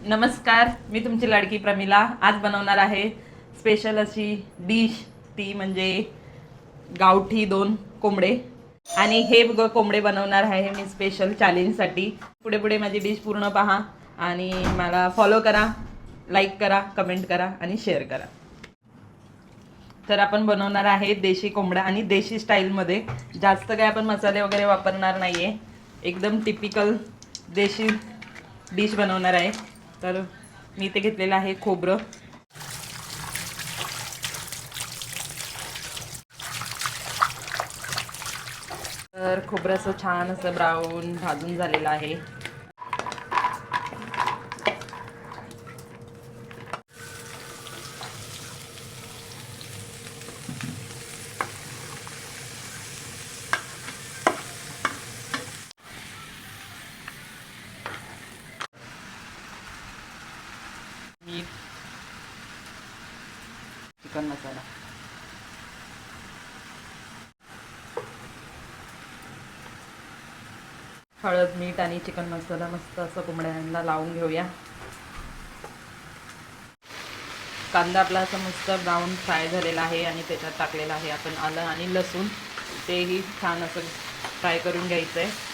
नमस्कार, मी तुमची लाडकी प्रमिला। आज बनवणार आहे स्पेशल अशी डिश, ती म्हणजे गावठी 2 कोंबडे। आणि हे कोंबडे बनवणार आहे मी स्पेशल चॅलेंजसाठी। पुढे पुढे माझी डिश पूर्ण पहा आणि मला फॉलो करा, लाईक करा, कमेंट करा आणि शेअर करा। तर आपण बनवणार आहे देशी कोंबडा आणि देशी स्टाईलमध्ये। जास्त काय आपण मसाले वगैरे वापरणार नाहीये, एकदम टिपिकल देशी डिश बनवणार आहे। तर मी इथे घेतलेलं आहे खोबरं, तर खोबरं असं छान असं ब्राऊन भाजून झालेलं आहे। मीठ, चिकन मसाला, हळद, मीठ आणि चिकन मसाला मस्त असं कोंबड्यांना लावून घेऊया। कांदा आपला असं मस्त ब्राऊन फ्राय झालेला आहे आणि त्याच्यात टाकलेला आहे आपण आलं आणि लसूण, तेही छान असं फ्राय करून घ्यायचं आहे।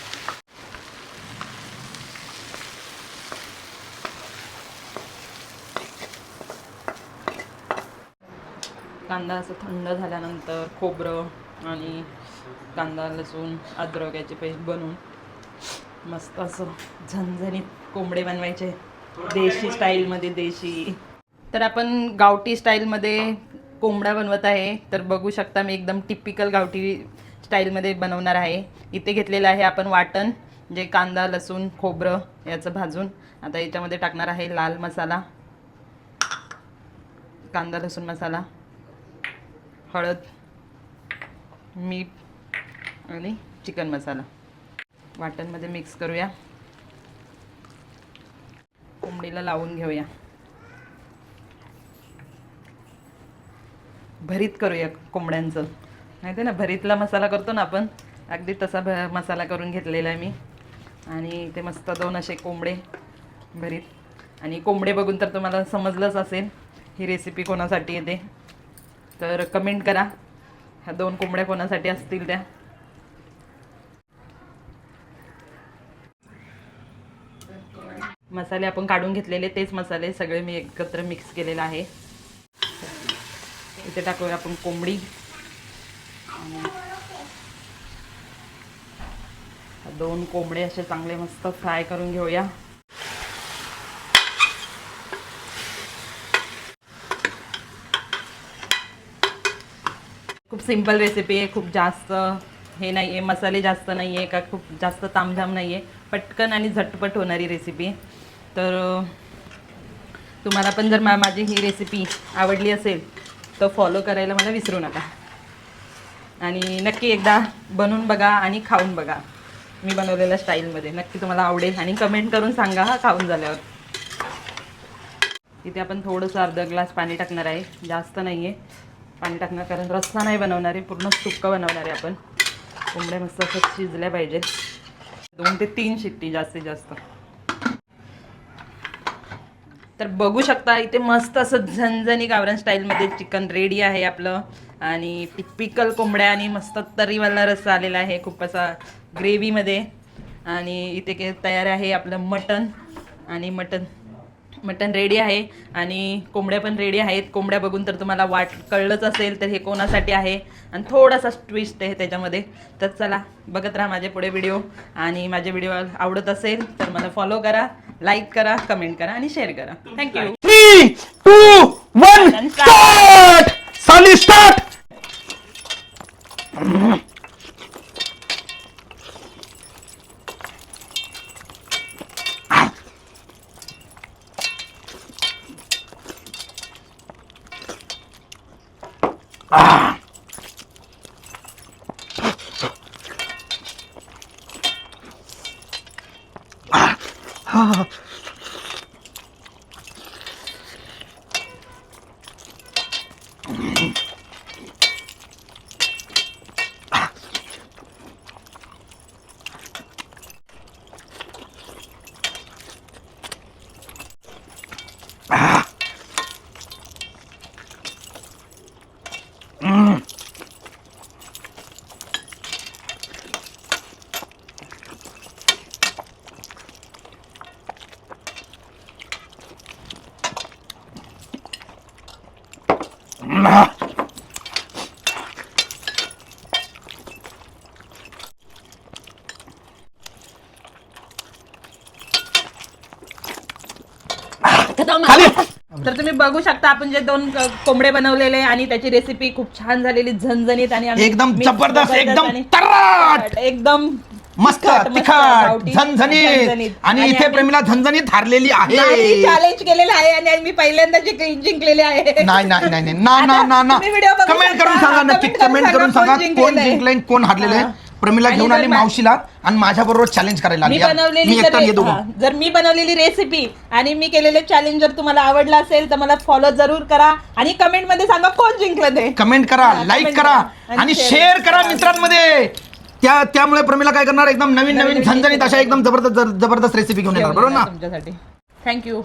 कांदा असं थंड झाल्यानंतर खोबरं आणि कांदा, लसूण, अद्रक याची पेस्ट बनवून मस्त असं झणझणीत कोंबडे बनवायचे देशी स्टाईलमध्ये। देशी तर आपण गावठी स्टाईलमध्ये कोंबडा बनवत आहे। तर बघू शकता मी एकदम टिपिकल गावठी स्टाईलमध्ये बनवणार आहे। इथे घेतलेलं आहे आपण वाटण, जे कांदा, लसूण, खोबरं याचं भाजून। आता याच्यामध्ये टाकणार आहे लाल मसाला, कांदा लसूण मसाला, हळद, मीठ आणि चिकन मसाला वाटणमध्ये मिक्स करूया। कोंबडीला लावून घेऊया, भरीत करूया कोंबड्यांचं। माहिती आहे ना, भरीतला मसाला करतो ना आपण, अगदी तसा मसाला करून घेतलेला आहे मी। आणि ते मस्त 2 असे कोंबडे भरीत। आणि कोंबडे बघून तर तुम्हाला समजलंच असेल ही रेसिपी कोणासाठी येते, तर कमेंट करा ह्या 2 कोंबड्या कोणासाठी असतील त्या। मसाले आपण काढून घेतलेले, तेच मसाले सगळे मी एकत्र मिक्स केलेला आहे। इथे टाकूया आपण कोंबडी, 2 कोंबडे असे चांगले मस्त फ्राय करून घेऊया। खूप सिंपल रेसिपी आहे, खूप जास्त हे नाही आहे, मसाले जास्त नाही आहे का खूप जास्त तामझाम नाही आहे, पटकन आणि झटपट होणारी रेसिपी। तर तुम्हाला पण जर माझी ही रेसिपी आवडली असेल तर फॉलो करायला मला विसरू नका। आणि नक्की एकदा बनवून बघा आणि खाऊन बघा मी बनवलेल्या स्टाईलमध्ये, नक्की तुम्हाला आवडेल। आणि कमेंट करून सांगा हा खाऊन झाल्यावर। इथे आपण थोडंसं अर्धा ग्लास पाणी टाकणार आहे, जास्त नाही आहे पाणी टाकणार, कारण रस्सा नाही बनवणार आहे, पूर्ण सुक्का बनवणार आहे आपण। कोंबड्या मस्त असं शिजल्या पाहिजे, 2 ते 3 शिट्टी जास्तीत जास्त। तर बघू शकता इथे मस्त असं झणझणी गावरान स्टाईलमध्ये चिकन रेडी आहे आपलं। आणि टिपिकल कोंबड्या आणि मस्त तर्रीवाला रस्सा आलेला आहे, खूप असा ग्रेव्हीमध्ये। आणि इथे तयार आहे आपलं मटण, आणि मटण रेडी आहे आणि कोंबड्या पण रेडी आहेत। कोंबड्या बघून तर तुम्हाला कळलंच असेल तर हे कोणासाठी आहे, आणि थोडासा ट्विस्ट आहे त्याच्यामध्ये। तर चला बघत राहा माझे पुढे व्हिडिओ, आणि माझे व्हिडिओ आवडत असेल तर मला फॉलो करा, लाईक करा, कमेंट करा आणि शेअर करा। थँक्यू। 3, 2, 1 स्टार्ट। साली स्टार्ट। ना. खाली. तर तुम्ही बघू शकता आपण जे 2 कोंबडे बनवलेले आणि त्याची रेसिपी खूप छान झालेली, झणझणीत आणि आम्ही एकदम mix जबरदस्त, एकदम आणि तर्राट, एकदम मस्त तिखट, गावठी, झणझणीत. आणि इथे प्रेमीला झणझणीत हारलेली आहे. चॅलेंज केलेलं आहे आणि मी पहिल्यांदा जिंकलेले आहे. नाही नाही नाही नाही. ना ना ना ना तुम्ही video बघू कमेंट शकता. करून सांगा, नक्की कमेंट करून सांगा कोण जिंकलेलं जिंकलंय कोण हारलेलं आहे. प्रमिला आणि घेऊन जर आली मावशीला आणि माझ्या बरोबर चॅलेंज करायला आली. मी यार, बनवलेली मी एकटा येतो जर मी बनवलेली रेसिपी आणि मी केलेले चॅलेंज जर तुम्हाला आवडला असेल तर मला फॉलो जरूर करा आणि कमेंट मध्ये सांगा कोण जिंकलं ते. कमेंट करा, लाईक comment करा करा आणि share शेअर करा करा. मित्रांमध्ये. त्यामुळे प्रमिला काय करणार, एकदम नवीन नवीन झणझणीत अशा एकदम जबरदस्त रेसिपी घेऊन येणार, बरोबर ना. तुमच्यासाठी थँक्यू.